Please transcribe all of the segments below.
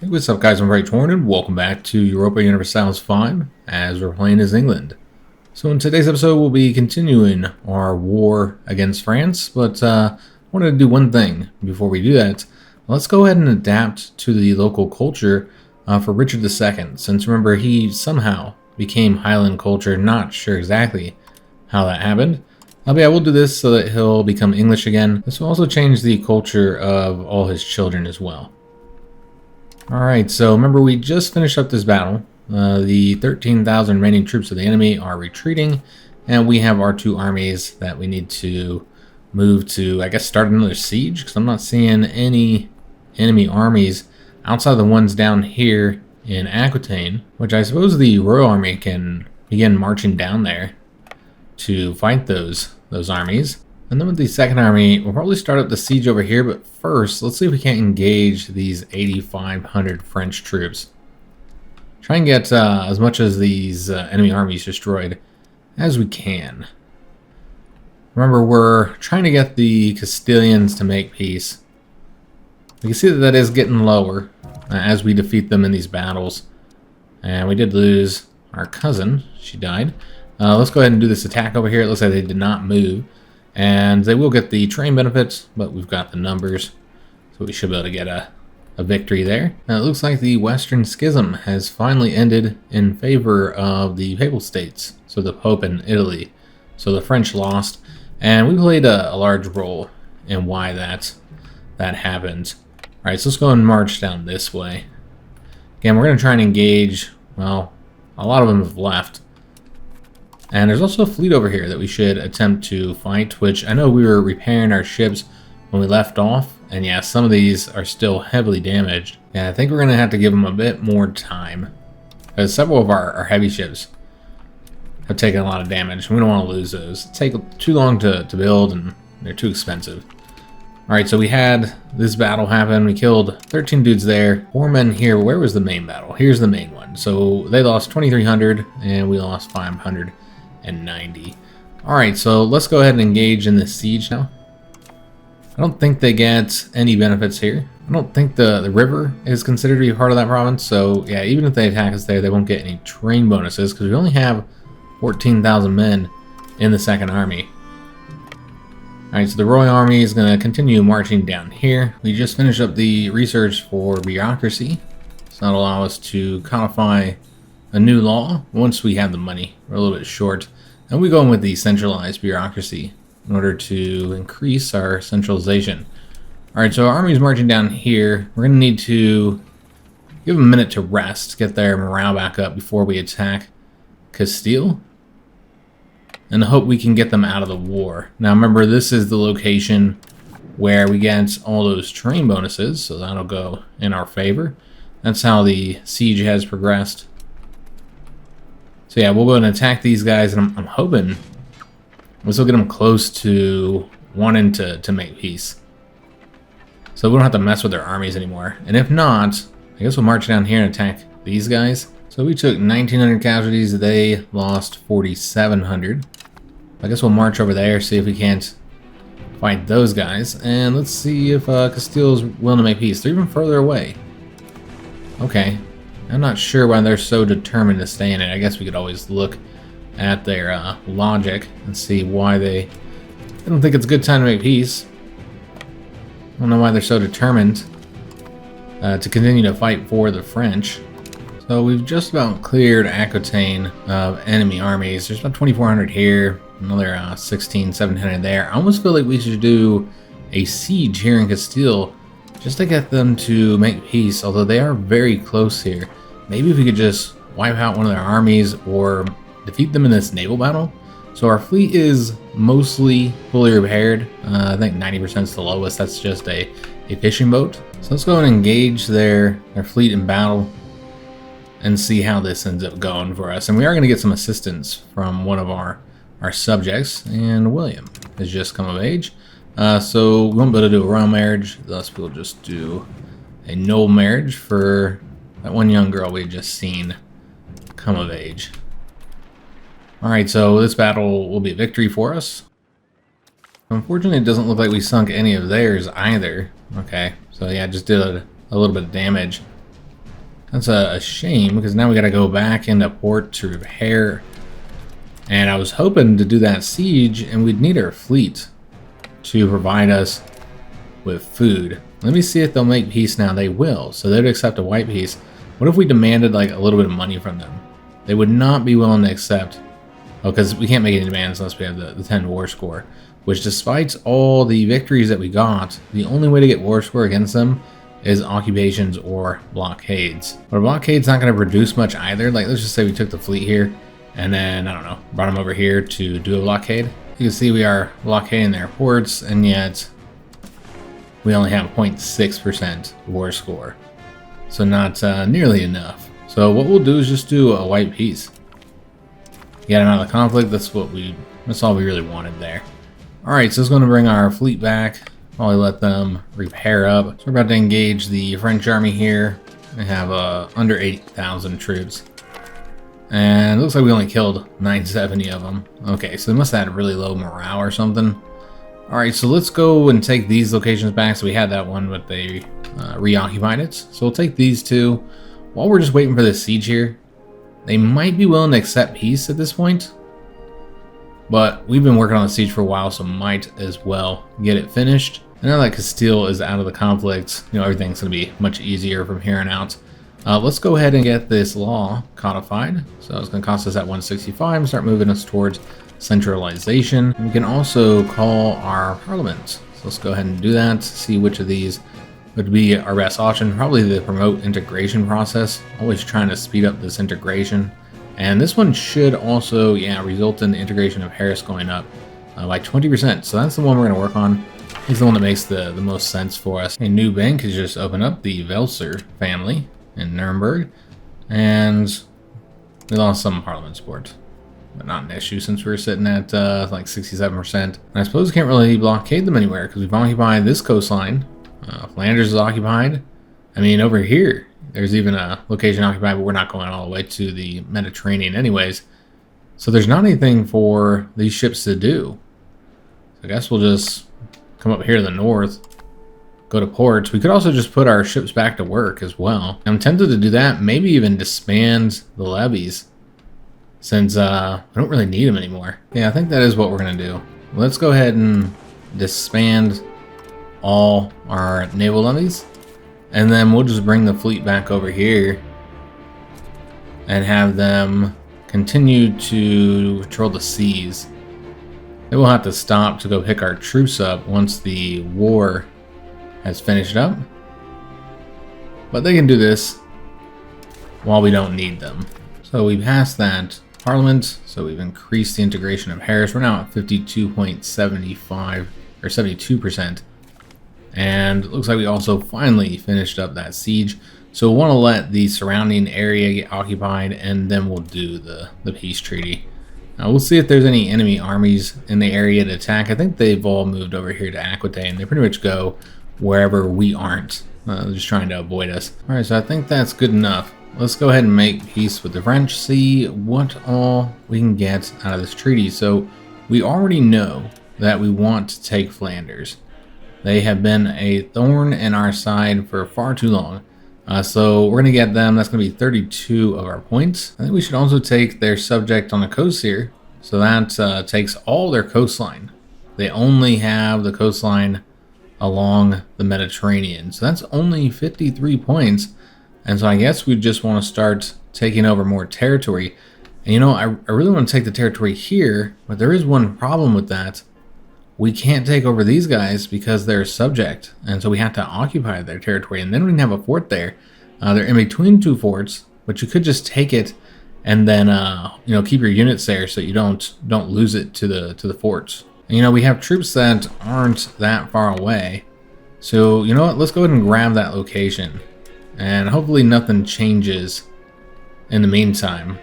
Hey, what's up guys, I'm Praetorian and welcome back to Europa Universalis 5 as we're playing as England. So in today's episode we'll be continuing our war against France, but I wanted to do one thing before we do that. Let's go ahead and adapt to the local culture for Richard II, since remember he somehow became Highland culture, not sure exactly how that happened. But yeah, we'll do this so that he'll become English again. This will also change the culture of all his children as well. Alright, so remember we just finished up this battle. The 13,000 remaining troops of the enemy are retreating, and we have our two armies that we need to move to, I guess, start another siege, because I'm not seeing any enemy armies outside the ones down here in Aquitaine, which I suppose the Royal Army can begin marching down there to fight those armies. And then with the second army, we'll probably start up the siege over here, but first, let's see if we can't engage these 8,500 French troops. Try and get as much of these enemy armies destroyed as we can. Remember, we're trying to get the Castilians to make peace. We can see that that is getting lower as we defeat them in these battles. And we did lose our cousin. She died. Let's go ahead and do this attack over here. It looks like they did not move. And they will get the train benefits, but we've got the numbers, so we should be able to get a victory there. Now it looks like the Western Schism has finally ended in favor of the Papal States, so the Pope in Italy. So the French lost, and we played a large role in why that happened. Alright, so let's go and march down this way. Again, we're going to try and engage, well, a lot of them have left. And there's also a fleet over here that we should attempt to fight, which I know we were repairing our ships when we left off. And yeah, some of these are still heavily damaged. Yeah, I think we're going to have to give them a bit more time, because several of our heavy ships have taken a lot of damage. We don't want to lose those. They take too long to build, and they're too expensive. Alright, so we had this battle happen. We killed 13 dudes there. 4 men here. Where was the main battle? Here's the main one. So they lost 2,300, and we lost 590. Alright, so let's go ahead and engage in this siege now. I don't think they get any benefits here. I don't think the river is considered to be part of that province, so yeah, even if they attack us there, they won't get any train bonuses, because we only have 14,000 men in the second army. Alright, so the Royal Army is going to continue marching down here. We just finished up the research for bureaucracy, so that'll allow us to codify a new law once we have the money. We're a little bit short, and we go in with the centralized bureaucracy in order to increase our centralization. Alright, so our army's marching down here. We're going to need to give them a minute to rest, get their morale back up before we attack Castile, and hope we can get them out of the war. Now remember, this is the location where we get all those train bonuses, so that'll go in our favor. That's how the siege has progressed. So yeah, we'll go and attack these guys, and I'm hoping this will get them close to wanting to make peace, so we don't have to mess with their armies anymore. And if not, I guess we'll march down here and attack these guys. So we took 1,900 casualties. They lost 4,700. I guess we'll march over there, see if we can't fight those guys, and let's see if Castile's willing to make peace. They're even further away. Okay. I'm not sure why they're so determined to stay in it. I guess we could always look at their logic and see why they don't think it's a good time to make peace. I don't know why they're so determined to continue to fight for the French. So we've just about cleared Aquitaine of enemy armies. There's about 2,400 here, another 1,700 there. I almost feel like we should do a siege here in Castile, just to get them to make peace, although they are very close here. Maybe if we could just wipe out one of their armies or defeat them in this naval battle. So our fleet is mostly fully repaired. I think 90% is the lowest. That's just a fishing boat. So let's go and engage their fleet in battle and see how this ends up going for us. And we are going to get some assistance from one of our subjects, and William has just come of age. So we won't be able to do a royal marriage, thus we'll just do a noble marriage for that one young girl we had just seen come of age. Alright, so this battle will be a victory for us. Unfortunately, it doesn't look like we sunk any of theirs either. Okay, so yeah, just did a little bit of damage. That's a shame, because now we got to go back into port to repair. And I was hoping to do that siege, and we'd need our fleet to provide us with food. Let me see if they'll make peace now. They will, so they'd accept a white peace. What if we demanded like a little bit of money from them? They would not be willing to accept. Oh, because we can't make any demands unless we have the 10 war score. Which, despite all the victories that we got, the only way to get war score against them is occupations or blockades. But a blockade's not going to produce much either. Like, let's just say we took the fleet here, and then, I don't know, brought them over here to do a blockade. You can see we are blockading their ports, and yet we only have 0.6% war score. So not nearly enough. So what we'll do is just do a white peace. Get them out of the conflict. That's all we really wanted there. Alright, so it's going to bring our fleet back. Probably let them repair up. So we're about to engage the French army here. They have under 8,000 troops. And it looks like we only killed 970 of them. Okay, so they must have had really low morale or something. Alright, so let's go and take these locations back. So we had that one, but they reoccupied it. So we'll take these two. While we're just waiting for this siege here, they might be willing to accept peace at this point. But we've been working on the siege for a while, so might as well get it finished. And now that Castile is out of the conflict, you know, everything's going to be much easier from here on out. Let's go ahead and get this law codified. So it's going to cost us at 165 and start moving us towards centralization. We can also call our parliament. So let's go ahead and do that, see which of these would be our best option. Probably the promote integration process. Always trying to speed up this integration. And this one should also, result in the integration of Paris going up by 20%. So that's the one we're going to work on. He's the one that makes the most sense for us. A new bank has just opened up, the Welser family in Nuremberg. And we lost some parliament support, but not an issue since we're sitting at like 67%. And I suppose we can't really blockade them anywhere because we've occupied this coastline. Flanders is occupied. I mean, over here, there's even a location occupied, but we're not going all the way to the Mediterranean anyways. So there's not anything for these ships to do. So I guess we'll just come up here to the north, go to ports. We could also just put our ships back to work as well. I'm tempted to do that, maybe even disband the levies, since I don't really need them anymore. Yeah, I think that is what we're going to do. Let's go ahead and disband all our naval levies. And then we'll just bring the fleet back over here and have them continue to patrol the seas. They will have to stop to go pick our troops up once the war has finished up. But they can do this while we don't need them. So we passed that parliament, so we've increased the integration of Paris. We're now at 52.75 or 72%. And it looks like we also finally finished up that siege. So we'll want to let the surrounding area get occupied, and then we'll do the peace treaty. Now we'll see if there's any enemy armies in the area to attack. I think they've all moved over here to Aquitaine. They pretty much go wherever we aren't. They're just trying to avoid us. Alright, so I think that's good enough. Let's go ahead and make peace with the French, see what all we can get out of this treaty. So we already know that we want to take Flanders. They have been a thorn in our side for far too long. So we're going to get them. That's going to be 32 of our points. I think we should also take their subject on the coast here. So that takes all their coastline. They only have the coastline along the Mediterranean. So that's only 53 points. And so I guess we just want to start taking over more territory. And you know, I really want to take the territory here, but there is one problem with that. We can't take over these guys because they're subject, and so we have to occupy their territory, and then we can have a fort there. They're in between two forts, but you could just take it and then keep your units there so you don't lose it to the forts. And, you know, we have troops that aren't that far away, so you know what? Let's go ahead and grab that location, and hopefully nothing changes in the meantime.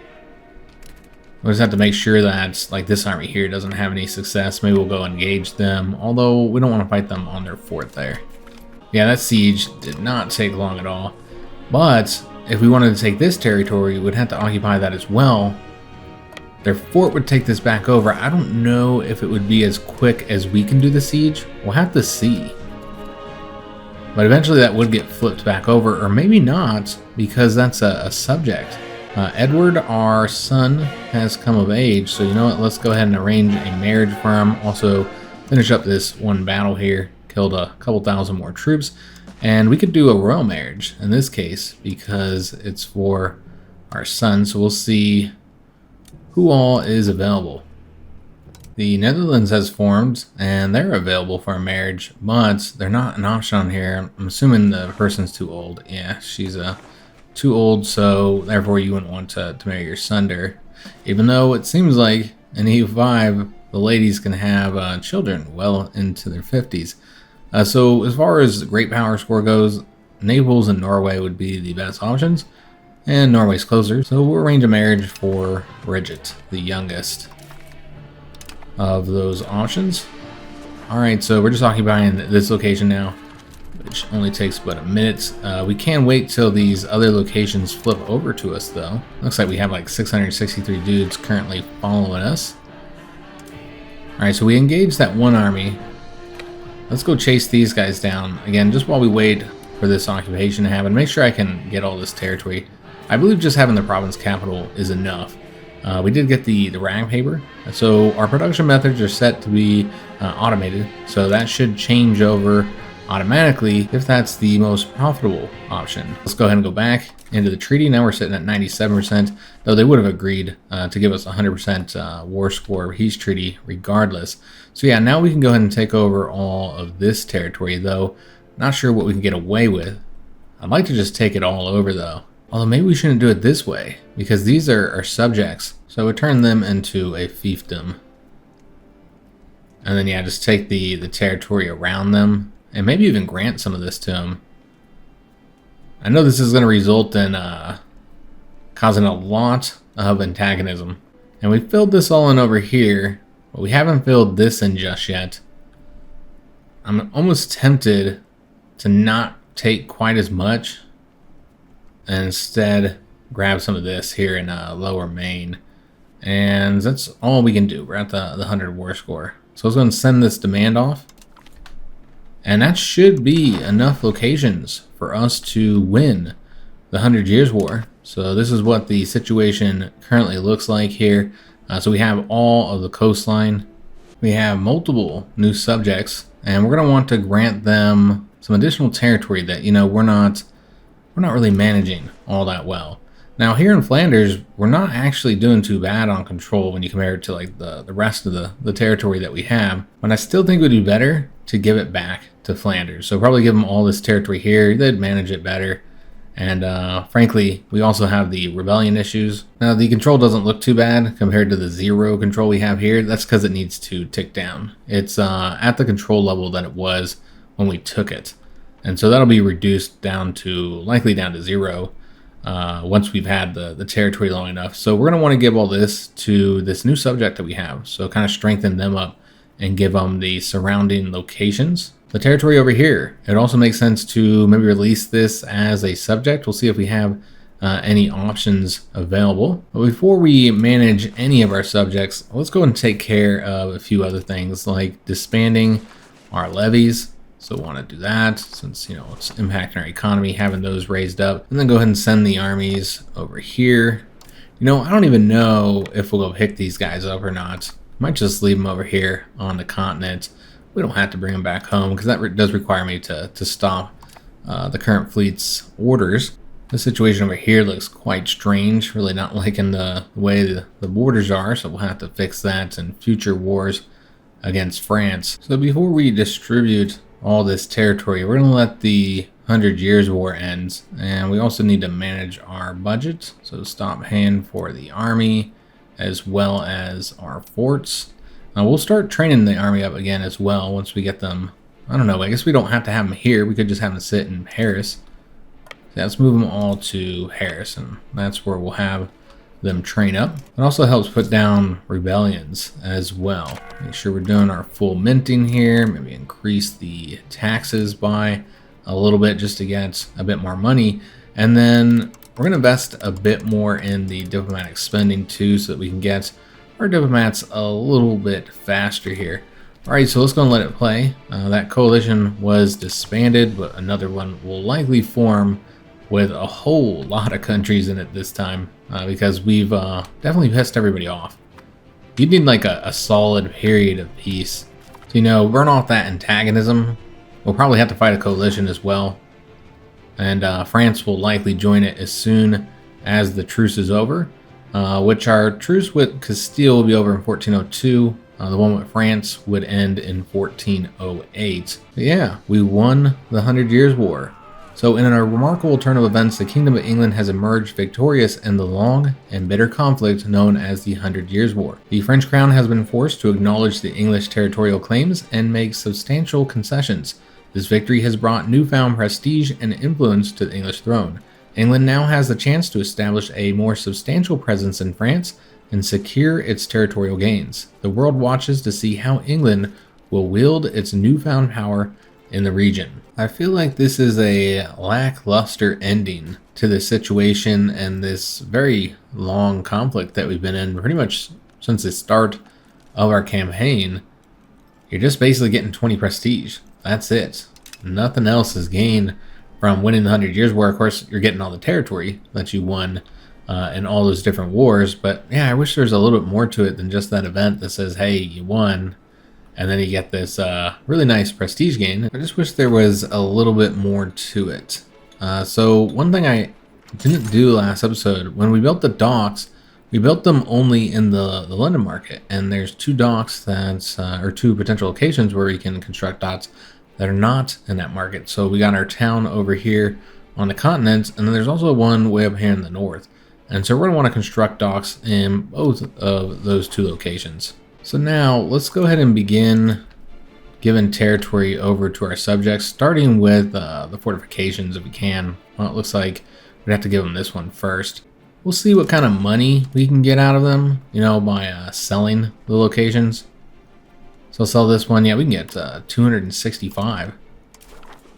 We'll just have to make sure that, like, this army here doesn't have any success. Maybe we'll go engage them, although we don't want to fight them on their fort there. Yeah, that siege did not take long at all. But if we wanted to take this territory, we'd have to occupy that as well. Their fort would take this back over. I don't know if it would be as quick as we can do the siege. We'll have to see. But eventually that would get flipped back over, or maybe not, because that's a subject. Edward, our son, has come of age, so you know what, let's go ahead and arrange a marriage for him. Also, finish up this one battle here, killed a couple thousand more troops, and we could do a royal marriage in this case, because it's for our son, so we'll see who all is available. The Netherlands has formed, and they're available for a marriage, but they're not an option on here. I'm assuming the person's too old. Yeah, she's too old, so therefore you wouldn't want to marry your son to her. Even though it seems like in EU5, the ladies can have children well into their 50s. So as far as great power score goes, Naples and Norway would be the best options, and Norway's closer, so we'll arrange a marriage for Bridget, the youngest of those options. Alright, so we're just occupying this location now, which only takes about a minute. We can wait till these other locations flip over to us though. Looks like we have like 663 dudes currently following us. Alright, so we engaged that one army. Let's go chase these guys down again, just while we wait for this occupation to happen. Make sure I can get all this territory. I believe just having the province capital is enough. We did get the rag paper, so our production methods are set to be automated, so that should change over automatically if that's the most profitable option. Let's go ahead and go back into the treaty. Now we're sitting at 97%, though they would have agreed to give us 100% war score peace treaty regardless. So yeah, now we can go ahead and take over all of this territory, though not sure what we can get away with. I'd like to just take it all over though. Although maybe we shouldn't do it this way, because these are subjects, so we turn them into a fiefdom. And then yeah, just take the territory around them, and maybe even grant some of this to them. I know this is going to result in causing a lot of antagonism. And we filled this all in over here, but we haven't filled this in just yet. I'm almost tempted to not take quite as much, and instead grab some of this here in lower Maine. And that's all we can do. We're at the 100 war score. So I was going to send this demand off. And that should be enough locations for us to win the 100 Years' War. So this is what the situation currently looks like here. So we have all of the coastline. We have multiple new subjects. And we're going to want to grant them some additional territory that, you know, we're not really managing all that well. Now here in Flanders, we're not actually doing too bad on control when you compare it to like the rest of the territory that we have. But I still think it would be better to give it back to Flanders. So probably give them all this territory here. They'd manage it better. And frankly, we also have the rebellion issues. Now the control doesn't look too bad compared to the 0 control we have here. That's because it needs to tick down. It's at the control level that it was when we took it. And so that'll be reduced down to, likely down to 0 once we've had the territory long enough. So we're going to want to give all this to this new subject that we have. So kind of strengthen them up and give them the surrounding locations. The territory over here, it also makes sense to maybe release this as a subject. We'll see if we have any options available. But before we manage any of our subjects, let's go and take care of a few other things like disbanding our levies. So want to do that since, you know, it's impacting our economy, having those raised up. And then go ahead and send the armies over here. You know, I don't even know if we'll go pick these guys up or not. Might just leave them over here on the continent. We don't have to bring them back home because that does require me to stop the current fleet's orders. The situation over here looks quite strange, really not liking the way the borders are, so we'll have to fix that in future wars against France. So before we distribute all this territory, we're going to let the 100 Years' War end, and we also need to manage our budget. So stop hand for the army as well as our forts. We'll start training the army up again as well once we get them. I don't know, I guess we don't have to have them here. We could just have them sit in Paris. So let's move them all to Paris, and that's where we'll have them train up. It also helps put down rebellions as well. Make sure we're doing our full minting here. Maybe increase the taxes by a little bit just to get a bit more money. And then we're going to invest a bit more in the diplomatic spending too, so that we can get our diplomats a little bit faster here. Alright, so let's go and let it play. That coalition was disbanded, but another one will likely form with a whole lot of countries in it this time, because we've definitely pissed everybody off. You need like a solid period of peace to, burn off that antagonism. We'll probably have to fight a coalition as well, and France will likely join it as soon as the truce is over, which our truce with Castile will be over in 1402. The one with France would end in 1408. But yeah, we won the 100 Years' War. So in a remarkable turn of events, the Kingdom of England has emerged victorious in the long and bitter conflict known as the 100 Years' War. The French crown has been forced to acknowledge the English territorial claims and make substantial concessions. This victory has brought newfound prestige and influence to the English throne. England now has the chance to establish a more substantial presence in France and secure its territorial gains. The world watches to see how England will wield its newfound power in the region. I feel like this is a lackluster ending to the situation and this very long conflict that we've been in pretty much since the start of our campaign. You're just basically getting 20 prestige. That's it. Nothing else is gained from winning the 100 Years' War. Of course, you're getting all the territory that you won in all those different wars, but yeah, I wish there was a little bit more to it than just that event that says, hey, you won, and then you get this really nice prestige gain. I just wish there was a little bit more to it. So one thing I didn't do last episode, when we built the docks, we built them only in the London market, and there's two docks that, or two potential locations where we can construct docks that are not in that market. So we got our town over here on the continent, and then there's also one way up here in the north. And so we're going to want to construct docks in both of those two locations. So now let's go ahead and begin giving territory over to our subjects, starting with the fortifications if we can. Well, it looks like we'd have to give them this one first. We'll see what kind of money we can get out of them, by selling the locations. So I'll sell this one. Yeah, we can get 265. All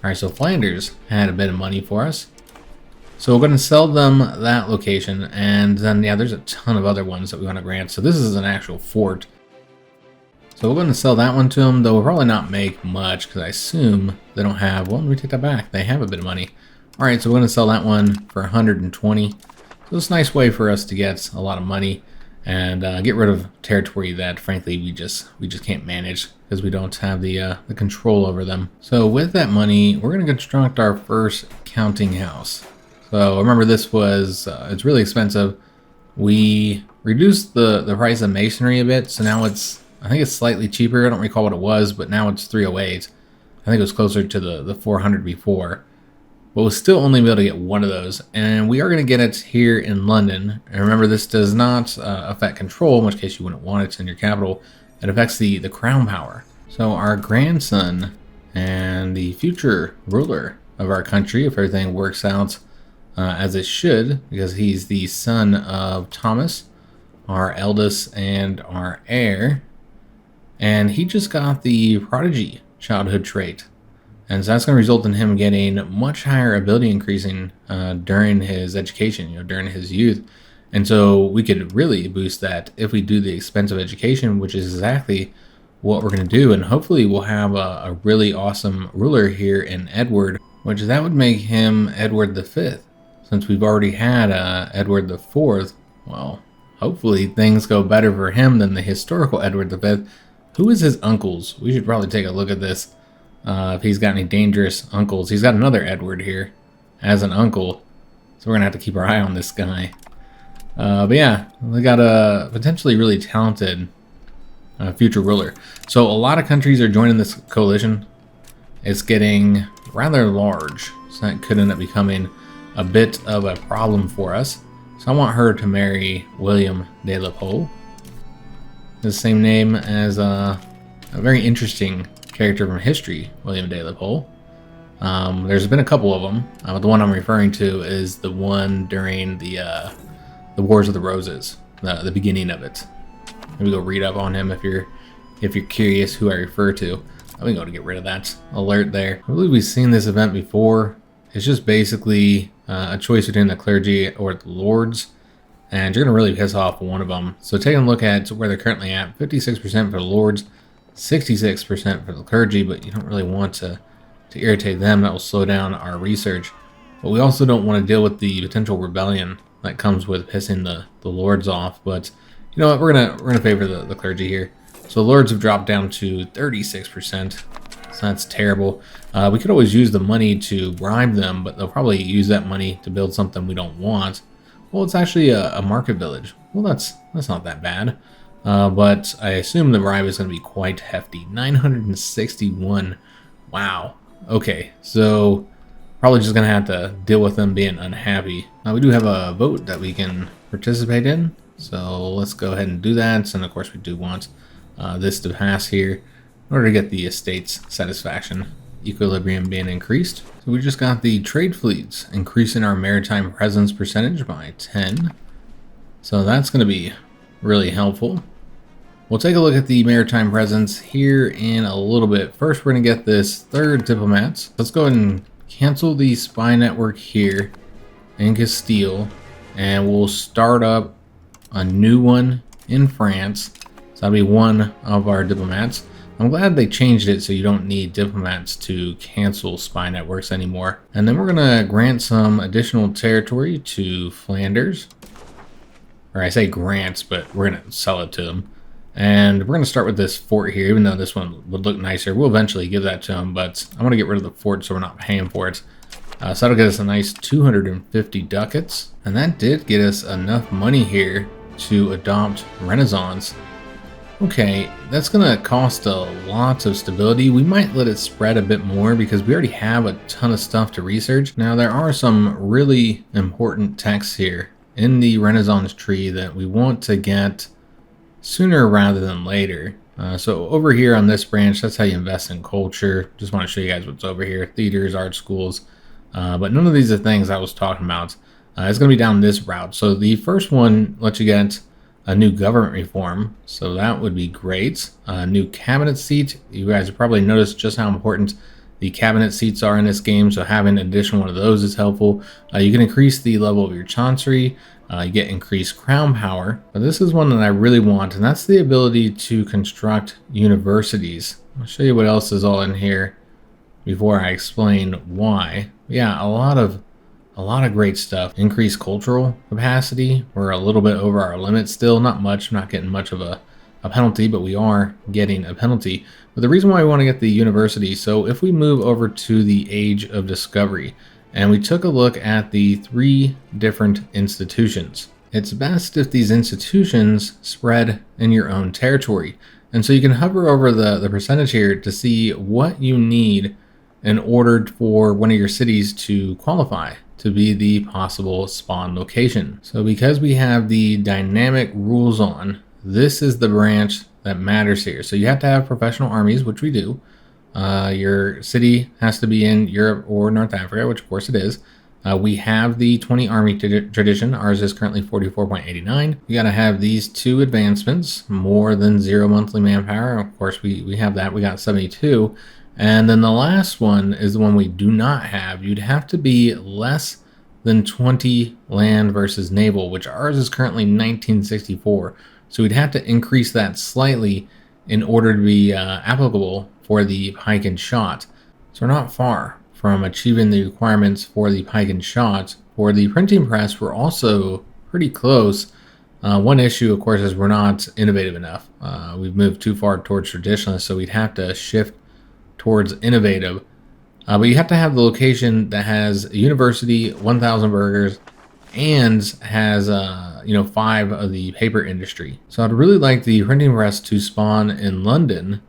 right, so Flanders had a bit of money for us. So we're going to sell them that location, and then, yeah, there's a ton of other ones that we want to grant. So this is an actual fort. So we're going to sell that one to them, though we'll probably not make much, because I assume they don't have, well, let me take that back. They have a bit of money. All right, so we're going to sell that one for 120. So it's a nice way for us to get a lot of money and get rid of territory that, frankly, we just can't manage because we don't have the control over them. So with that money, we're going to construct our first counting house. So remember, this was, it's really expensive. We reduced the price of masonry a bit, so now I think it's slightly cheaper. I don't recall what it was, but now it's 308. I think it was closer to the 400 before. But we'll still only be able to get one of those, and we are going to get it here in London. And remember, this does not affect control, in which case you wouldn't want it in your capital. It affects the crown power. So our grandson and the future ruler of our country, if everything works out as it should, because he's the son of Thomas, our eldest and our heir, and he just got the prodigy childhood trait. And so that's going to result in him getting much higher ability increasing during his education, during his youth. And so we could really boost that if we do the expensive education, which is exactly what we're going to do. And hopefully we'll have a really awesome ruler here in Edward, which that would make him Edward V. Since we've already had Edward IV, well, hopefully things go better for him than the historical Edward V. Who is his uncles? We should probably take a look at this. If he's got any dangerous uncles. He's got another Edward here as an uncle. So we're going to have to keep our eye on this guy. But yeah, we got a potentially really talented future ruler. So a lot of countries are joining this coalition. It's getting rather large. So that could end up becoming a bit of a problem for us. So I want her to marry William de la Pole. The same name as a very interesting character from history, William de la Pole. There's been a couple of them. But the one I'm referring to is the one during the Wars of the Roses, the beginning of it. Maybe go read up on him if you're curious who I refer to. I'm gonna go to get rid of that alert there. I believe we've seen this event before. It's just basically a choice between the clergy or the lords, and you're gonna really piss off one of them. So taking a look at where they're currently at, 56% for the lords, 66% for the clergy, but you don't really want to irritate them. That will slow down our research. But we also don't want to deal with the potential rebellion that comes with pissing the lords off. But you know what? We're gonna favor the clergy here. So lords have dropped down to 36%. So that's terrible. We could always use the money to bribe them, but they'll probably use that money to build something we don't want. Well, it's actually a market village. Well, that's not that bad. But I assume the bribe is going to be quite hefty. 961. Wow. Okay, so probably just going to have to deal with them being unhappy. Now, we do have a vote that we can participate in. So let's go ahead and do that. And of course, we do want this to pass here in order to get the estate's satisfaction. Equilibrium being increased. So we just got the trade fleets increasing our maritime presence percentage by 10. So that's going to be really helpful. We'll take a look at the maritime presence here in a little bit. First, we're going to get this third diplomat. Let's go ahead and cancel the spy network here in Castile, and we'll start up a new one in France. So that'll be one of our diplomats. I'm glad they changed it so you don't need diplomats to cancel spy networks anymore. And then we're going to grant some additional territory to Flanders. Or I say grants, but we're going to sell it to them. And we're going to start with this fort here, even though this one would look nicer. We'll eventually give that to them, but I want to get rid of the fort so we're not paying for it. So that'll get us a nice 250 ducats. And that did get us enough money here to adopt Renaissance. Okay, that's going to cost a lot of stability. We might let it spread a bit more because we already have a ton of stuff to research. Now, there are some really important texts here in the Renaissance tree that we want to get sooner rather than later. So over here on this branch, that's how you invest in culture. Just want to show you guys what's over here. Theaters, art schools. But none of these are things I was talking about. It's going to be down this route. So the first one lets you get a new government reform. So that would be great. A new cabinet seat. You guys have probably noticed just how important the cabinet seats are in this game. So having an additional one of those is helpful. You can increase the level of your chancery. You get increased crown power, but this is one that I really want, and that's the ability to construct universities. I'll show you what else is all in here before I explain why. Yeah, a lot of great stuff. Increased cultural capacity. We're a little bit over our limit still, not much. We're not getting much of a penalty, but we are getting a penalty. But the reason why we want to get the university, so if we move over to the Age of Discovery, and we took a look at the 3 different institutions. It's best if these institutions spread in your own territory. And so you can hover over the percentage here to see what you need in order for one of your cities to qualify to be the possible spawn location. So because we have the dynamic rules on, this is the branch that matters here. So you have to have professional armies, which we do. Your city has to be in Europe or North Africa, which of course it is. We have the 20 army tradition. Ours is currently 44.89. You got to have these 2 advancements, more than 0 monthly manpower. Of course, we have that. We got 72. And then the last one is the one we do not have. You'd have to be less than 20 land versus naval, which ours is currently 1964. So we'd have to increase that slightly in order to be applicable for the pike and shot. So we're not far from achieving the requirements for the pike and shot. For the printing press, we're also pretty close. One issue, of course, is we're not innovative enough. We've moved too far towards traditionalist, so we'd have to shift towards innovative. But you have to have the location that has a university, 1,000 burgers, and has 5 of the paper industry. So I'd really like the printing press to spawn in London.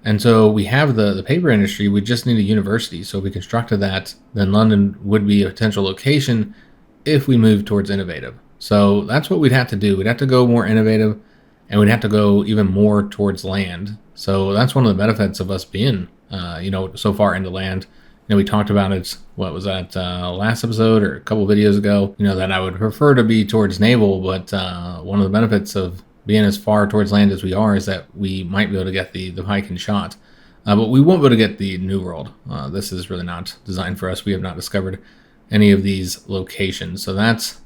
And so we have the paper industry, we just need a university. So if we constructed that, then London would be a potential location if we move towards innovative. So that's what we'd have to do. We'd have to go more innovative, and we'd have to go even more towards land. So that's one of the benefits of us being, so far into land. We talked about it, what was that, last episode or a couple videos ago, that I would prefer to be towards naval, but one of the benefits of being as far towards land as we are is that we might be able to get the pike and shot. But we won't be able to get the New World. This is really not designed for us. We have not discovered any of these locations. So that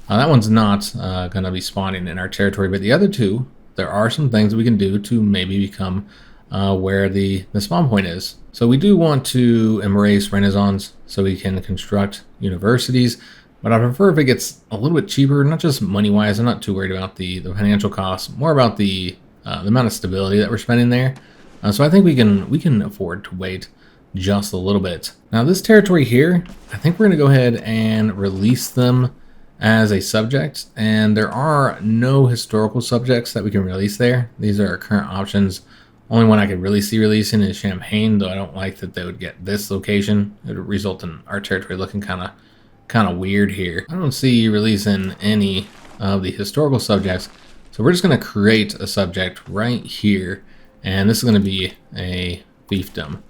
one's not going to be spawning in our territory. But the other 2, there are some things we can do to maybe become where the spawn point is. So we do want to embrace Renaissance so we can construct universities, but I prefer if it gets a little bit cheaper, not just money-wise. I'm not too worried about the financial costs, more about the amount of stability that we're spending there. So I think we can afford to wait just a little bit. Now this territory here, I think we're going to go ahead and release them as a subject, and there are no historical subjects that we can release there. These are our current options. Only one I could really see releasing is Champagne, though I don't like that they would get this location. It would result in our territory looking kind of weird here. I don't see releasing any of the historical subjects, so we're just going to create a subject right here, and this is going to be a fiefdom.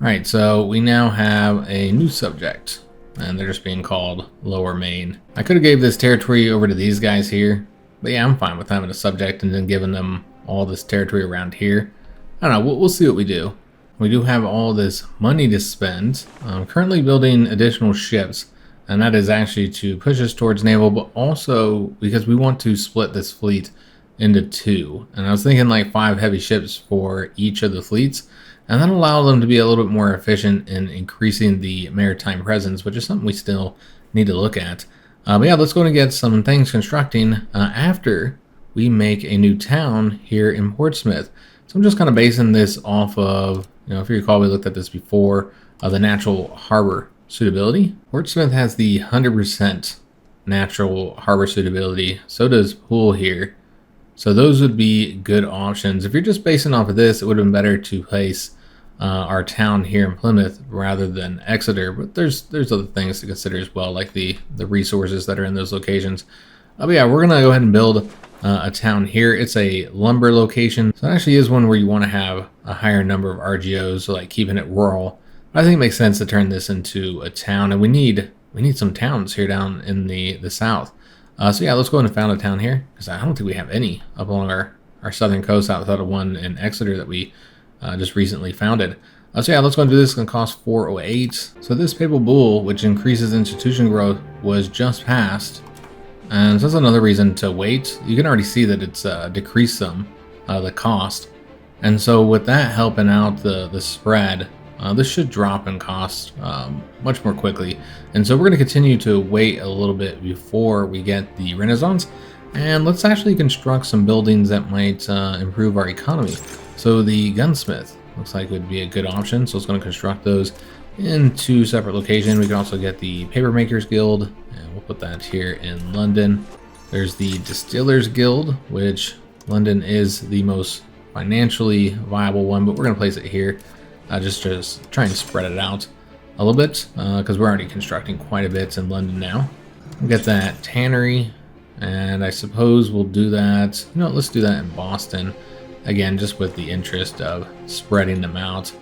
Alright, so we now have a new subject, and they're just being called Lower Main. I could have gave this territory over to these guys here, but yeah, I'm fine with having a subject and then giving them all this territory around here. I don't know, we'll see what we do. We do have all this money to spend. I'm currently building additional ships, and that is actually to push us towards naval, but also because we want to split this fleet into two. And I was thinking like 5 heavy ships for each of the fleets, and that'll allow them to be a little bit more efficient in increasing the maritime presence, which is something we still need to look at. But yeah, let's go and get some things constructing after we make a new town here in Portsmouth. So I'm just kind of basing this off of, if you recall, we looked at this before, the natural harbor suitability. Portsmouth has the 100% natural harbor suitability. So does Poole here. So those would be good options. If you're just basing off of this, it would have been better to place our town here in Plymouth rather than Exeter. But there's other things to consider as well, like the resources that are in those locations. But yeah, we're gonna go ahead and build a town here. It's a lumber location, so it actually is one where you want to have a higher number of RGOs, so like keeping it rural. But I think it makes sense to turn this into a town, and we need some towns here down in the south. So yeah, let's go ahead and found a town here, because I don't think we have any up along our southern coast outside of one in Exeter that we just recently founded. So yeah, let's go and do this. It's going to cost 408. So this papal bull, which increases institution growth, was just passed. And so that's another reason to wait. You can already see that it's decreased some the cost. And so with that helping out the spread, this should drop in cost much more quickly. And so we're going to continue to wait a little bit before we get the Renaissance. And let's actually construct some buildings that might improve our economy. So the gunsmith looks like it would be a good option. So it's going to construct those in 2 separate locations. We can also get the Papermakers Guild, and we'll put that here in London. There's the Distillers Guild, which London is the most financially viable one, but we're going to place it here. Just try and spread it out a little bit, because we're already constructing quite a bit in London now. We'll get that tannery, and I suppose we'll do that. Let's do that in Boston. Again, just with the interest of spreading them out.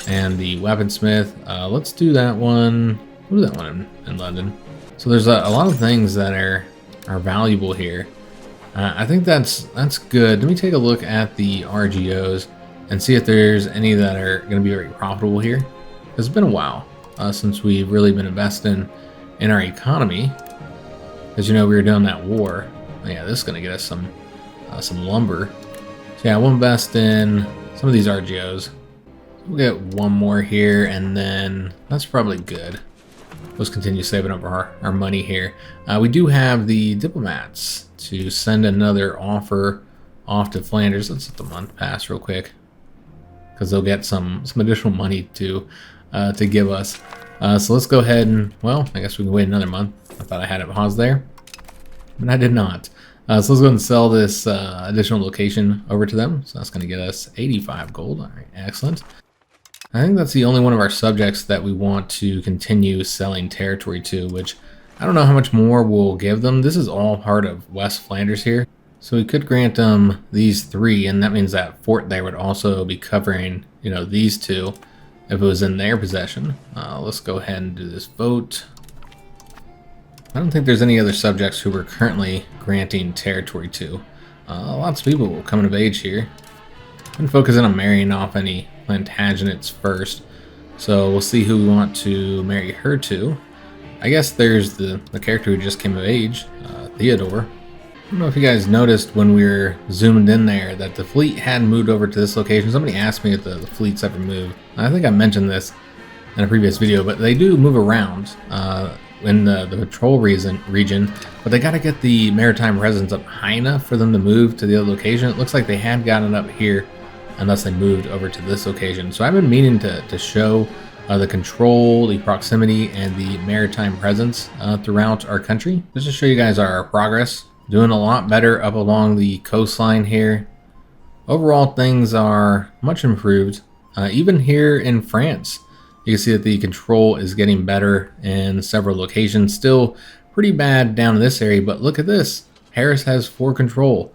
And the weaponsmith, let's do that one. We'll do that one in London. So there's a lot of things that are valuable here. I think that's good. Let me take a look at the RGOs and see if there's any that are going to be very profitable here. It's been a while since we've really been investing in our economy. As you know, we were doing that war. Yeah, this is going to get us some lumber. So yeah, we'll invest in some of these RGOs. We'll get one more here, and then that's probably good. Let's continue saving up our money here. We do have the diplomats to send another offer off to Flanders. Let's let the month pass real quick, because they'll get some additional money to give us. So let's go ahead and, well, I guess we can wait another month. I thought I had it paused there, but I did not. So let's go ahead and sell this additional location over to them. So that's going to get us 85 gold. All right, excellent. I think that's the only one of our subjects that we want to continue selling territory to, which I don't know how much more we'll give them. This is all part of West Flanders here. So we could grant them these 3, and that means that fort there would also be covering, these 2 if it was in their possession. Let's go ahead and do this vote. I don't think there's any other subjects who we're currently granting territory to. Lots of people coming of age here. I'm focusing on marrying off any Plantagenets first, so we'll see who we want to marry her to. I guess there's the character who just came of age, Theodore. don't know if you guys noticed when we were zoomed in there that the fleet had moved over to this location. Somebody asked me if the fleets ever move. I think I mentioned this in a previous video, but they do move around in the patrol region, but they got to get the maritime presence up high enough for them to move to the other location. It looks like they had gotten up here unless they moved over to this location. So I've been meaning to show the control, the proximity, and the maritime presence throughout our country, just to show you guys our progress. Doing a lot better up along the coastline here. Overall, things are much improved. Even here in France, you can see that the control is getting better in several locations. Still pretty bad down in this area, but look at this. Paris has 4 control.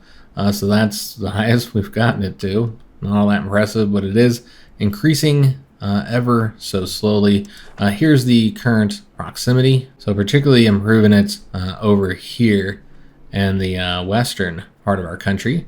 So that's the highest we've gotten it to. Not all that impressive, but it is increasing ever so slowly. Here's the current proximity. So particularly improving it over here and the western part of our country,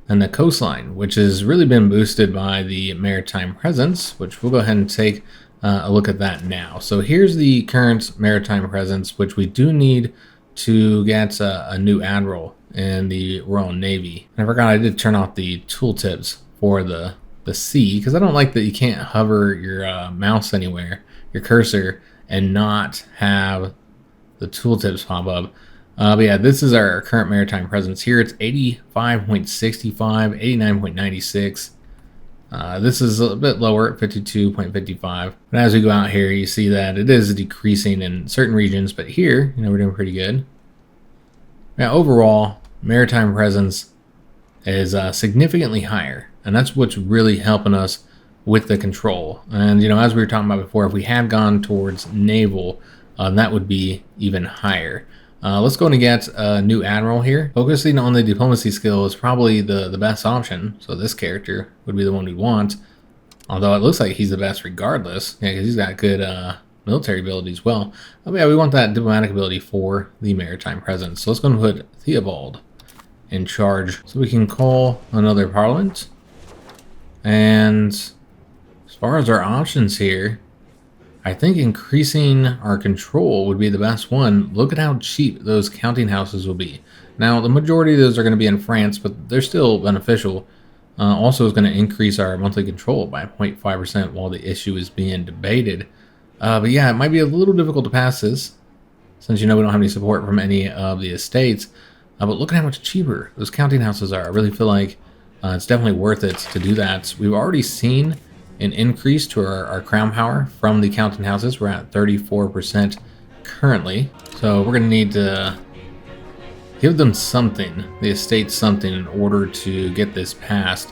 and the coastline, which has really been boosted by the maritime presence, which we'll go ahead and take a look at that now. So here's the current maritime presence, which we do need to get a new admiral in the Royal Navy. And I forgot I did turn off the tooltips for the sea, because I don't like that you can't hover your mouse anywhere, your cursor, and not have the tooltips pop up. But yeah, this is our current maritime presence here. It's 85.65, 89.96. This is a bit lower at 52.55. But as we go out here, you see that it is decreasing in certain regions. But here, we're doing pretty good. Now, overall, maritime presence is significantly higher. And that's what's really helping us with the control. And, as we were talking about before, if we had gone towards naval, that would be even higher. Let's go and get a new admiral here. Focusing on the diplomacy skill is probably the best option. So this character would be the one we want. Although it looks like he's the best regardless. Yeah, because he's got good military ability as well. Oh yeah, we want that diplomatic ability for the maritime presence. So let's go and put Theobald in charge. So we can call another parliament. And as far as our options here, I think increasing our control would be the best one. Look at how cheap those counting houses will be. Now, the majority of those are going to be in France, but they're still beneficial. Also, is going to increase our monthly control by 0.5% while the issue is being debated. But yeah, it might be a little difficult to pass this, since we don't have any support from any of the estates. But look at how much cheaper those counting houses are. I really feel like it's definitely worth it to do that. We've already seen an increase to our crown power from the counting houses. We're at 34% currently. So we're going to need to give them something, the estate something, in order to get this passed.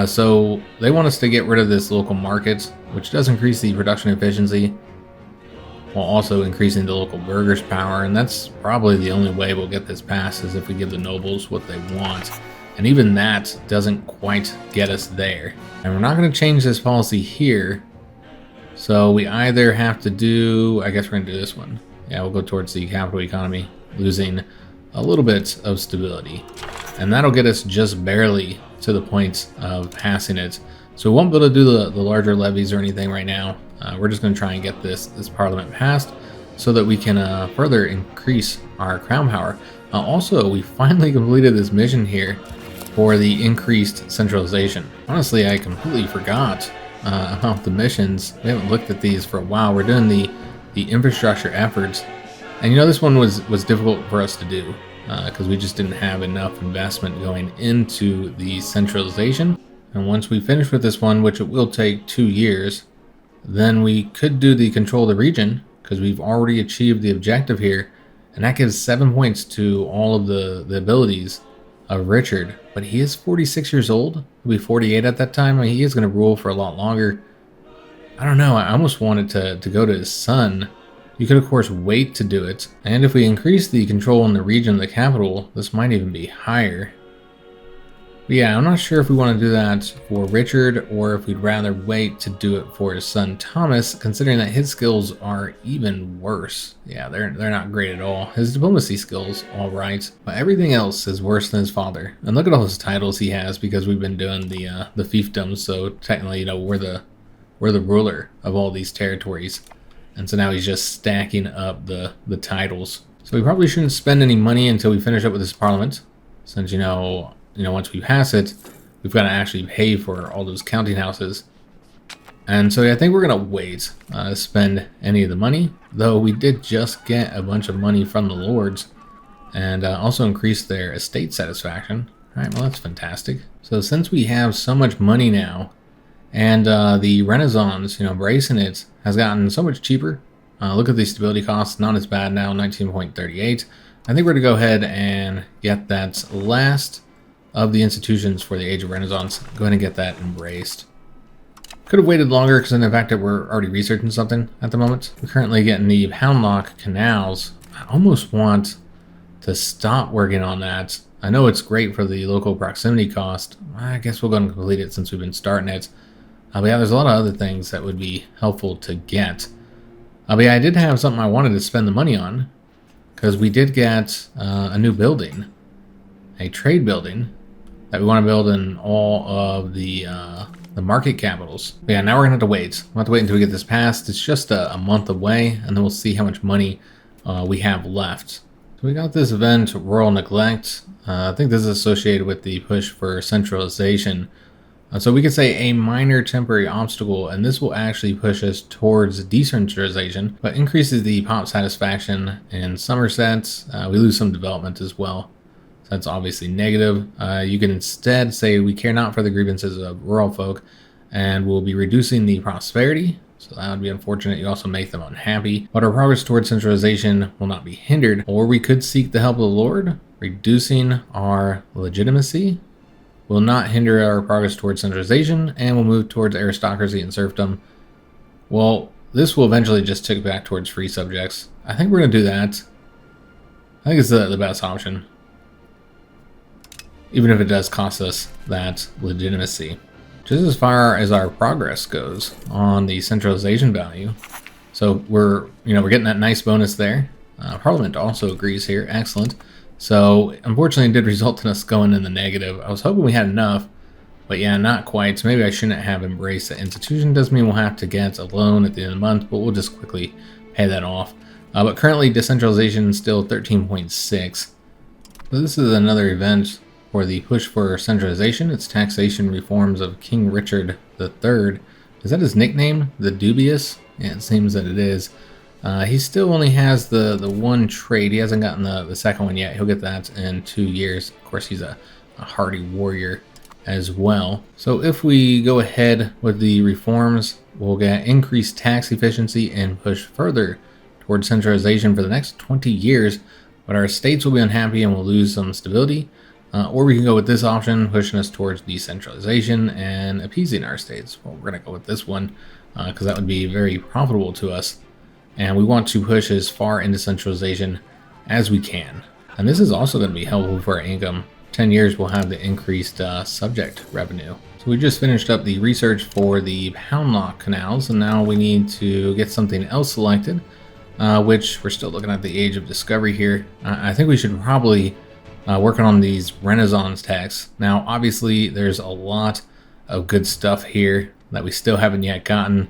So they want us to get rid of this local market, which does increase the production efficiency, while also increasing the local burghers' power. And that's probably the only way we'll get this passed, is if we give the nobles what they want. And even that doesn't quite get us there. And we're not going to change this policy here. So we either have to do, I guess we're going to do this one. Yeah, we'll go towards the capital economy, losing a little bit of stability. And that'll get us just barely to the point of passing it. So we won't be able to do the larger levies or anything right now. We're just going to try and get this parliament passed so that we can further increase our crown power. Also, we finally completed this mission here for the increased centralization. Honestly, I completely forgot about the missions. We haven't looked at these for a while. We're doing the infrastructure efforts. And this one was difficult for us to do because we just didn't have enough investment going into the centralization. And once we finish with this one, which it will take 2 years, then we could do the control of the region, because we've already achieved the objective here. And that gives 7 points to all of the abilities of Richard. But he is 46 years old. He'll be 48 at that time. I mean, he is going to rule for a lot longer. I don't know. I almost wanted to go to his son. You could, of course, wait to do it. And if we increase the control in the region of the capital, this might even be higher. But yeah, I'm not sure if we want to do that for Richard or if we'd rather wait to do it for his son Thomas, considering that his skills are even worse. Yeah, they're not great at all. His diplomacy skills, all right, but everything else is worse than his father. And look at all his titles he has, because we've been doing the fiefdoms. So technically, we're the ruler of all these territories, and so now he's just stacking up the titles. So we probably shouldn't spend any money until we finish up with this parliament. since once we pass it, we've got to actually pay for all those counting houses. And so yeah, I think we're gonna wait to spend any of the money, though we did just get a bunch of money from the lords and also increase their estate satisfaction. All right, well, that's fantastic. So since we have so much money now, and the Renaissance, embracing it, has gotten so much cheaper. Look at the stability costs, not as bad now, 19.38. I think we're going to go ahead and get that last of the institutions for the Age of Renaissance. Go ahead and get that embraced. Could have waited longer because in the fact that we're already researching something at the moment. We're currently getting the Pound Lock canals. I almost want to stop working on that. I know it's great for the local proximity cost. I guess we'll go and complete it since we've been starting it. But yeah, there's a lot of other things that would be helpful to get. But yeah, I did have something I wanted to spend the money on, because we did get a new building, a trade building that we want to build in all of the market capitals. But yeah, now we're gonna have to wait. We'll have to wait until we get this passed. It's just a month away, and then we'll see how much money we have left. So we got this event, Royal Neglect. I think this is associated with the push for centralization. So we could say a minor temporary obstacle, and this will actually push us towards decentralization, but increases the pop satisfaction in Somerset. We lose some development as well. So that's obviously negative. You can instead say we care not for the grievances of rural folk, and we'll be reducing the prosperity. So that would be unfortunate. You also make them unhappy, but our progress towards centralization will not be hindered. Or we could seek the help of the Lord, reducing our legitimacy. Will not hinder our progress towards centralization, and will move towards aristocracy and serfdom. Well, this will eventually just tick back towards free subjects. I think we're going to do that. I think it's the best option, even if it does cost us that legitimacy. Just as far as our progress goes on the centralization value, so we're getting that nice bonus there. Parliament also agrees here. Excellent. So unfortunately it did result in us going in the negative. I was hoping we had enough, but yeah, not quite. So maybe I shouldn't have embraced the institution. Doesn't mean we'll have to get a loan at the end of the month, but we'll just quickly pay that off. But currently decentralization is still 13.6. So this is another event for the push for centralization. It's taxation reforms of King Richard III. Is that his nickname? The Dubious? Yeah, it seems that it is. He still only has the one trade. He hasn't gotten the second one yet. He'll get that in 2 years. Of course, he's a hardy warrior as well. So if we go ahead with the reforms, we'll get increased tax efficiency and push further towards centralization for the next 20 years. But our states will be unhappy and we'll lose some stability. Or we can go with this option, pushing us towards decentralization and appeasing our states. Well, we're going to go with this one because that would be very profitable to us. And we want to push as far into centralization as we can. And this is also going to be helpful for our income. 10 years we'll have the increased subject revenue. So we just finished up the research for the Pound Lock canals, and now we need to get something else selected, which we're still looking at the Age of Discovery here. I think we should probably work on these Renaissance tax. Now obviously there's a lot of good stuff here that we still haven't yet gotten.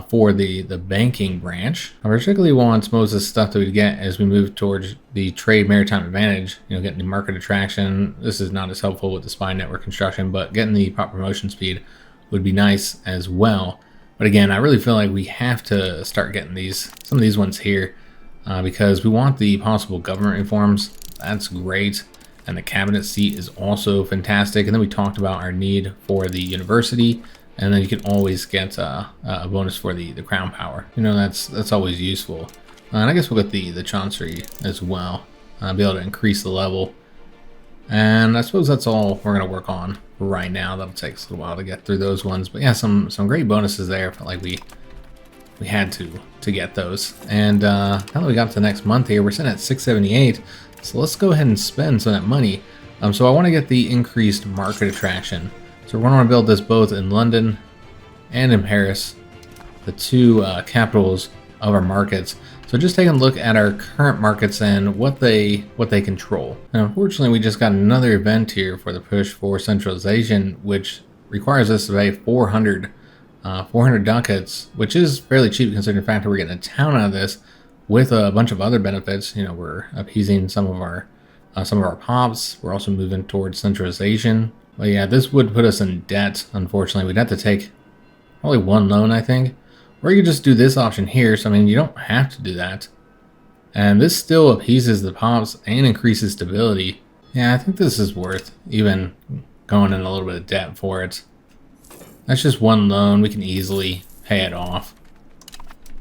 For the banking branch. I particularly want most of the stuff that we get as we move towards the trade maritime advantage, getting the market attraction. This is not as helpful with the spy network construction, but getting the pop promotion speed would be nice as well. But again, I really feel like we have to start getting some of these ones here because we want the possible government reforms. That's great. And the cabinet seat is also fantastic. And then we talked about our need for the university. And then you can always get a bonus for the crown power. That's always useful. And I guess we'll get the chancery as well. Be able to increase the level. And I suppose that's all we're going to work on right now. That'll take us a little while to get through those ones. But yeah, some great bonuses there. Felt like we had to get those. And now that we got to the next month here, we're sitting at 678. So let's go ahead and spend some of that money. So I want to get the increased market attraction. So we're going to want to build this both in London and in Paris, the two capitals of our markets. So just taking a look at our current markets and what they control. And unfortunately, we just got another event here for the push for centralization, which requires us to pay 400 ducats, which is fairly cheap considering the fact that we're getting a town out of this with a bunch of other benefits. We're appeasing some of our some of our pops. We're also moving towards centralization. But yeah, this would put us in debt, unfortunately. We'd have to take probably one loan, I think. Or you could just do this option here. So, I mean, you don't have to do that. And this still appeases the pops and increases stability. Yeah, I think this is worth even going in a little bit of debt for it. That's just one loan. We can easily pay it off.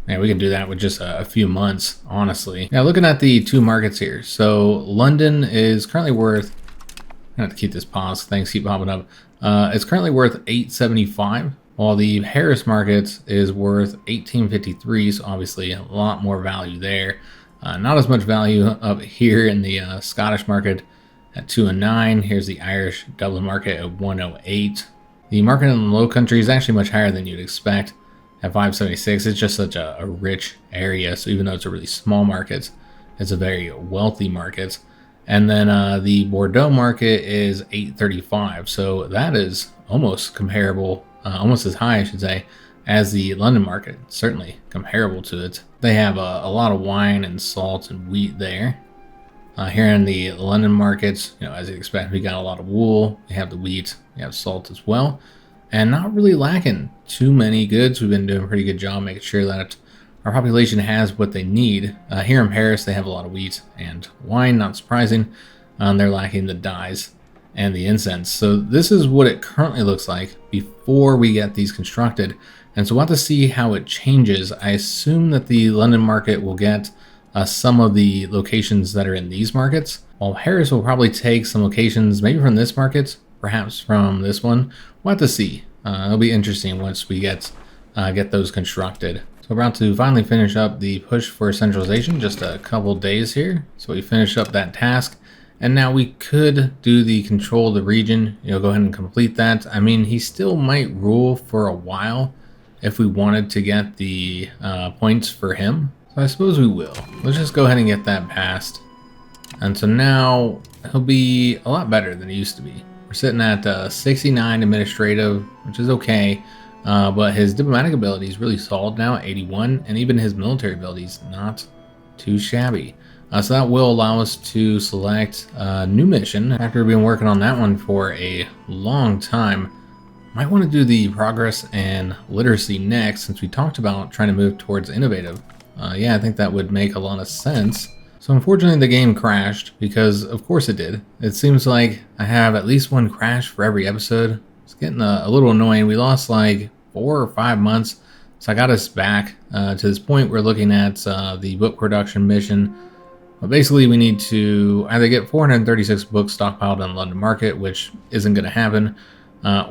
Yeah, we can do that with just a few months, honestly. Now, looking at the two markets here. So, London is currently worth... I have to keep this paused. Things keep popping up. It's currently worth 875, while the Paris market is worth 1853. So, obviously, a lot more value there. Not as much value up here in the Scottish market at 209. Here's the Irish Dublin market at 108. The market in the Low Country is actually much higher than you'd expect at 576. It's just such a rich area. So even though it's a really small market, it's a very wealthy market. And then the Bordeaux market is 835. So that is almost comparable, almost as high, I should say, as the London market. Certainly comparable to it. They have a lot of wine and salt and wheat there. Here in the London markets, you know, as you expect, we got a lot of wool. We have the wheat, we have salt as well, and not really lacking too many goods. We've been doing a pretty good job making sure that our population has what they need. Here in Paris, they have a lot of wheat and wine, not surprising. They're lacking the dyes and the incense. So this is what it currently looks like before we get these constructed. And so we'll have to see how it changes. I assume that the London market will get some of the locations that are in these markets, while Paris will probably take some locations maybe from this market, perhaps from this one. We'll have to see. It'll be interesting once we get those constructed. So we're about to finally finish up the push for centralization, just a couple days here. So we finish up that task, and now we could do the control of the region. You know, go ahead and complete that. I mean, he still might rule for a while if we wanted to get the points for him. So I suppose we will. Let's just go ahead and get that passed. And so now he'll be a lot better than he used to be. We're sitting at 69 administrative, which is okay. But his diplomatic ability is really solid now at 81. And even his military ability is not too shabby. So that will allow us to select a new mission. After we've been working on that one for a long time. Might want to do the progress and literacy next, since we talked about trying to move towards innovative. Yeah, I think that would make a lot of sense. So unfortunately the game crashed, because of course it did. It seems like I have at least one crash for every episode. It's getting a little annoying. We lost like 4 or 5 months, so I got us back to this point. We're looking at the book production mission. But basically we need to either get 436 books stockpiled in the London market, which isn't going to happen,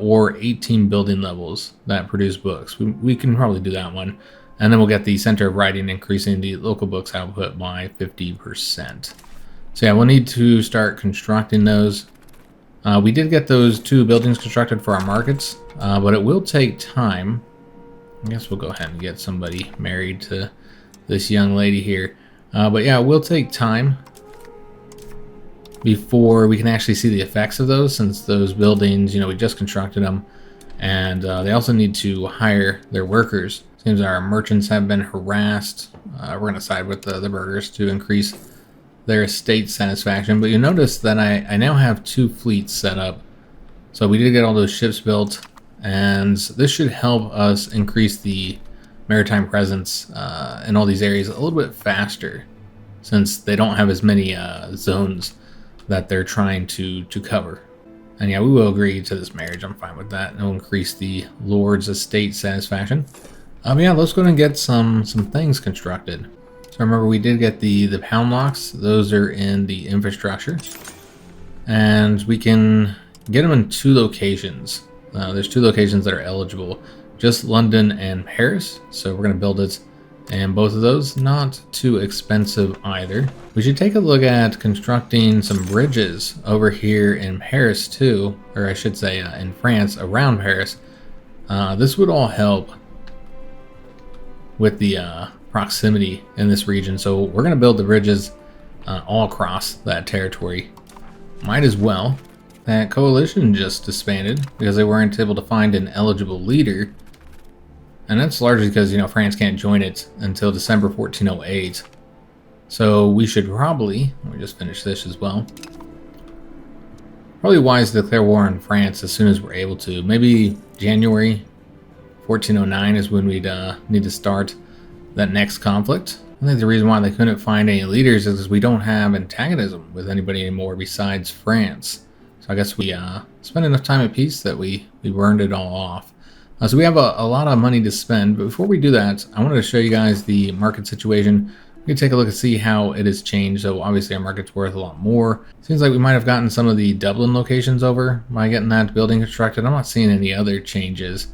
or 18 building levels that produce books. We can probably do that one. And then we'll get the center of writing, increasing the local books output by 50%. So yeah, we'll need to start constructing those. We did get those 2 buildings constructed for our markets, but it will take time. I guess we'll go ahead and get somebody married to this young lady here. But yeah, it will take time before we can actually see the effects of those, since those buildings, you know, we just constructed them. And they also need to hire their workers. Seems our merchants have been harassed. We're going to side with the burghers to increase their estate satisfaction. But you notice that I now have 2 fleets set up. So we did get all those ships built. And this should help us increase the maritime presence in all these areas a little bit faster, since they don't have as many zones that they're trying to cover. And yeah, we will agree to this marriage. I'm fine with that. It'll increase the Lord's estate satisfaction. Yeah, let's go ahead and get some things constructed. So remember, we did get the pound locks. Those are in the infrastructure. And we can get them in 2 locations. There's 2 locations that are eligible. Just London and Paris. So we're going to build it. And both of those, not too expensive either. We should take a look at constructing some bridges over here in Paris too. Or I should say in France, around Paris. This would all help with the proximity in this region. So we're going to build the bridges all across that territory. Might as well. That coalition just disbanded because they weren't able to find an eligible leader. And that's largely because, you know, France can't join it until December 1408. So we should probably, let me just finish this as well. Probably wise to declare war on France as soon as we're able to. Maybe January 1409 is when we'd need to start that next conflict. I think the reason why they couldn't find any leaders is because we don't have antagonism with anybody anymore besides France. So I guess we spent enough time at peace that we burned it all off. So we have a lot of money to spend, but before we do that, I wanted to show you guys the market situation. We can take a look and see how it has changed. So obviously our market's worth a lot more. Seems like we might have gotten some of the Dublin locations over by getting that building constructed. I'm not seeing any other changes.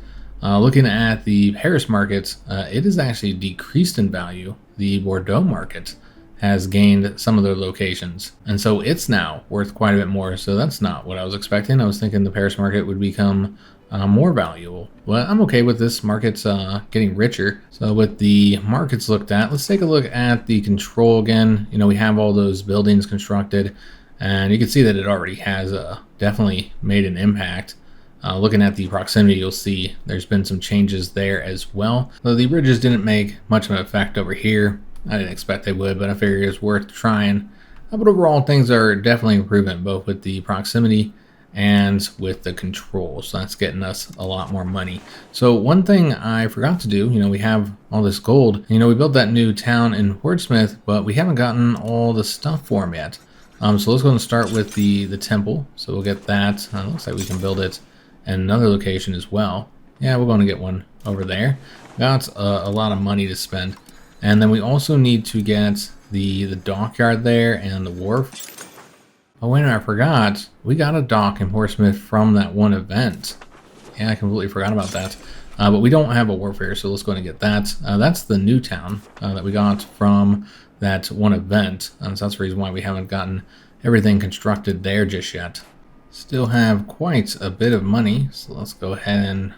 Looking at the Paris market, it has actually decreased in value. The Bordeaux market has gained some of their locations, and so it's now worth quite a bit more. So that's not what I was expecting. I was thinking the Paris market would become more valuable. Well, I'm okay with this market's getting richer. So with the markets looked at, let's take a look at the control again. You know, we have all those buildings constructed, and you can see that it already has definitely made an impact. Looking at the proximity, you'll see there's been some changes there as well. So the bridges didn't make much of an effect over here. I didn't expect they would, but I figured it's worth trying. But overall, things are definitely improving, both with the proximity and with the control. So that's getting us a lot more money. So one thing I forgot to do, you know, we have all this gold. You know, we built that new town in Portsmouth, but we haven't gotten all the stuff for them yet. So let's go and start with the temple. So we'll get that. Looks like we can build it in another location as well. Yeah, we're going to get one over there. Got a lot of money to spend. And then we also need to get the dockyard there and the wharf. Oh wait, I forgot. We got a dock in Portsmouth from that one event. Yeah, I completely forgot about that. But we don't have a wharf here, so let's go and get that. That's the new town that we got from that one event. So that's the reason why we haven't gotten everything constructed there just yet. Still have quite a bit of money, so let's go ahead and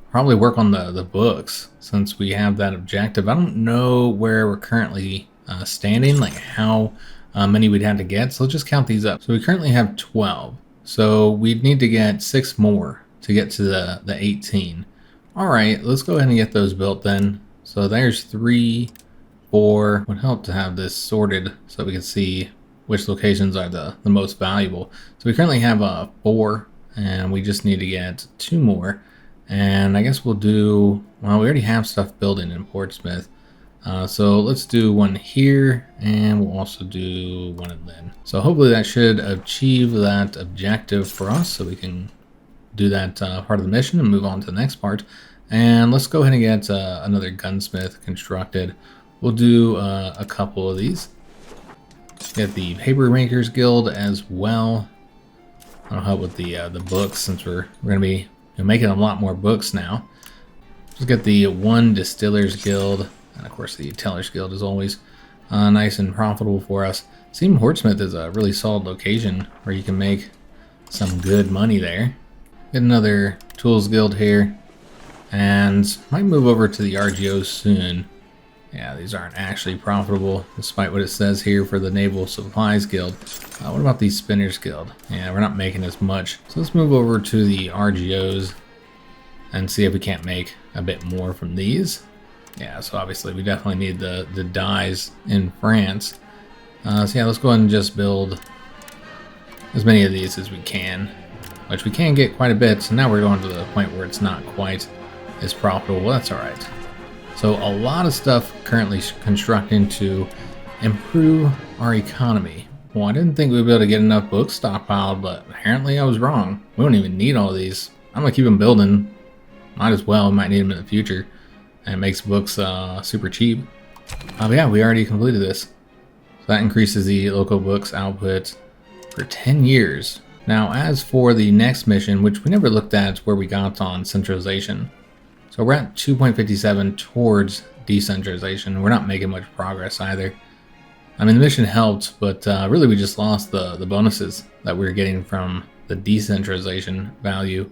probably work on the books since we have that objective. I don't know where we're currently standing, like how many we'd have to get, so let's just count these up. So we currently have 12, so we'd need to get 6 more to get to the 18. All right, let's go ahead and get those built then. So there's 3, 4. Would help to have this sorted so we can see which locations are the most valuable. So we currently have 4, and we just need to get 2 more. And I guess we'll do, well, we already have stuff building in Portsmouth. So let's do one here, and we'll also do one in Lynn. So hopefully that should achieve that objective for us, so we can do that part of the mission and move on to the next part. And let's go ahead and get another gunsmith constructed. We'll do a couple of these. Get the Paper Makers Guild as well. I'll help with the books since we're going to be making a lot more books now. Just get the one Distillers Guild, and of course the Tellers Guild is always nice and profitable for us. Seems Portsmouth is a really solid location where you can make some good money there. Get another Tools Guild here, and might move over to the RGO soon. Yeah, these aren't actually profitable, despite what it says here for the Naval Supplies Guild. What about the Spinners Guild? Yeah, we're not making as much. So let's move over to the RGOs and see if we can't make a bit more from these. Yeah, so obviously we definitely need the dyes in France. So yeah, let's go ahead and just build as many of these as we can, which we can get quite a bit. So now we're going to the point where it's not quite as profitable. Well, that's all right. So a lot of stuff currently constructing to improve our economy. Well, I didn't think we'd be able to get enough books stockpiled, but apparently I was wrong. We don't even need all of these. I'm gonna keep them building. Might as well, might need them in the future. And it makes books super cheap. But yeah, we already completed this. So that increases the local books output for 10 years. Now, as for the next mission, which we never looked at where we got on centralization. So we're at 2.57 towards decentralization. We're not making much progress either. I mean, the mission helped, but really we just lost the bonuses that we were getting from the decentralization value.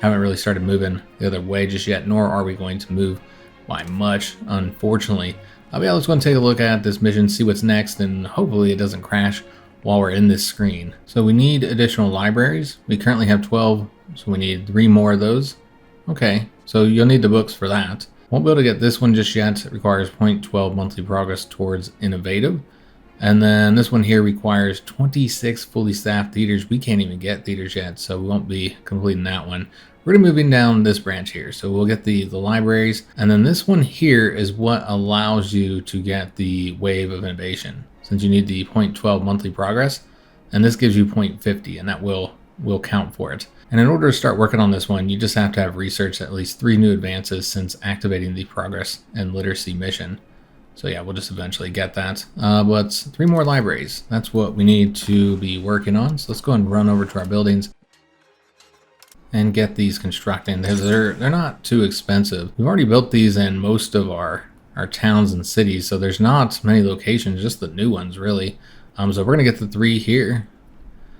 Haven't really started moving the other way just yet, nor are we going to move by much, unfortunately. Yeah, let's go and take a look at this mission, see what's next, and hopefully it doesn't crash while we're in this screen. So we need additional libraries. We currently have 12, so we need 3 more of those. Okay, so you'll need the books for that. Won't be able to get this one just yet. It requires 0.12 monthly progress towards innovative. And then this one here requires 26 fully staffed theaters. We can't even get theaters yet, so we won't be completing that one. We're going to moving down this branch here. So we'll get the libraries. And then this one here is what allows you to get the wave of innovation, since you need the 0.12 monthly progress. And this gives you 0.50, and that will count for it. And in order to start working on this one, you just have to have researched at least 3 new advances since activating the progress and literacy mission. So yeah, we'll just eventually get that. But 3 more libraries. That's what we need to be working on. So let's go and run over to our buildings and get these constructing. They're not too expensive. We've already built these in most of our towns and cities, so there's not many locations, just the new ones really. So we're gonna get the 3 here.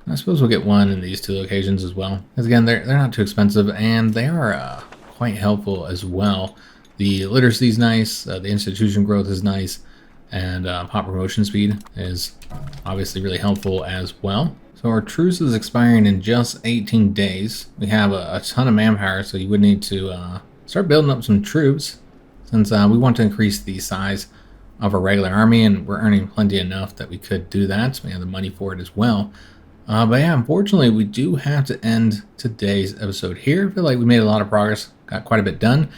I suppose we'll get 1 in these 2 locations as well. Because again, they're not too expensive, and they are quite helpful as well. The literacy is nice, the institution growth is nice, and pop promotion speed is obviously really helpful as well. So our truce is expiring in just 18 days. We have a ton of manpower, so you would need to start building up some troops, since we want to increase the size of our regular army, and we're earning plenty enough that we could do that. So we have the money for it as well. But yeah, unfortunately, we do have to end today's episode here. I feel like we made a lot of progress, got quite a bit done.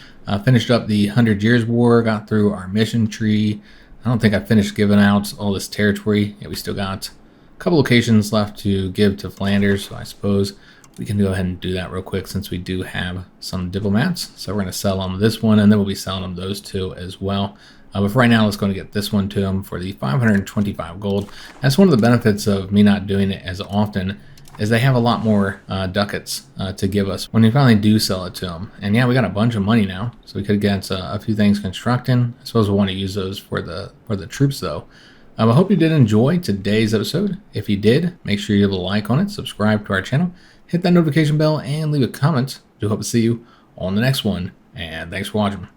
Finished up the 100 Years War, got through our mission tree. I don't think I finished giving out all this territory. Yeah, we still got a couple locations left to give to Flanders, so I suppose we can go ahead and do that real quick since we do have some diplomats. So we're going to sell them this one, and then we'll be selling them those 2 as well. But for right now, let's go and get this one to them for the 525 gold. That's one of the benefits of me not doing it as often, is they have a lot more ducats to give us when we finally do sell it to them. And yeah, we got a bunch of money now, so we could get a few things constructing. I suppose we'll want to use those for the troops though. I hope you did enjoy today's episode. If you did, make sure you leave a like on it, subscribe to our channel, hit that notification bell, and leave a comment. I do hope to see you on the next one, and thanks for watching.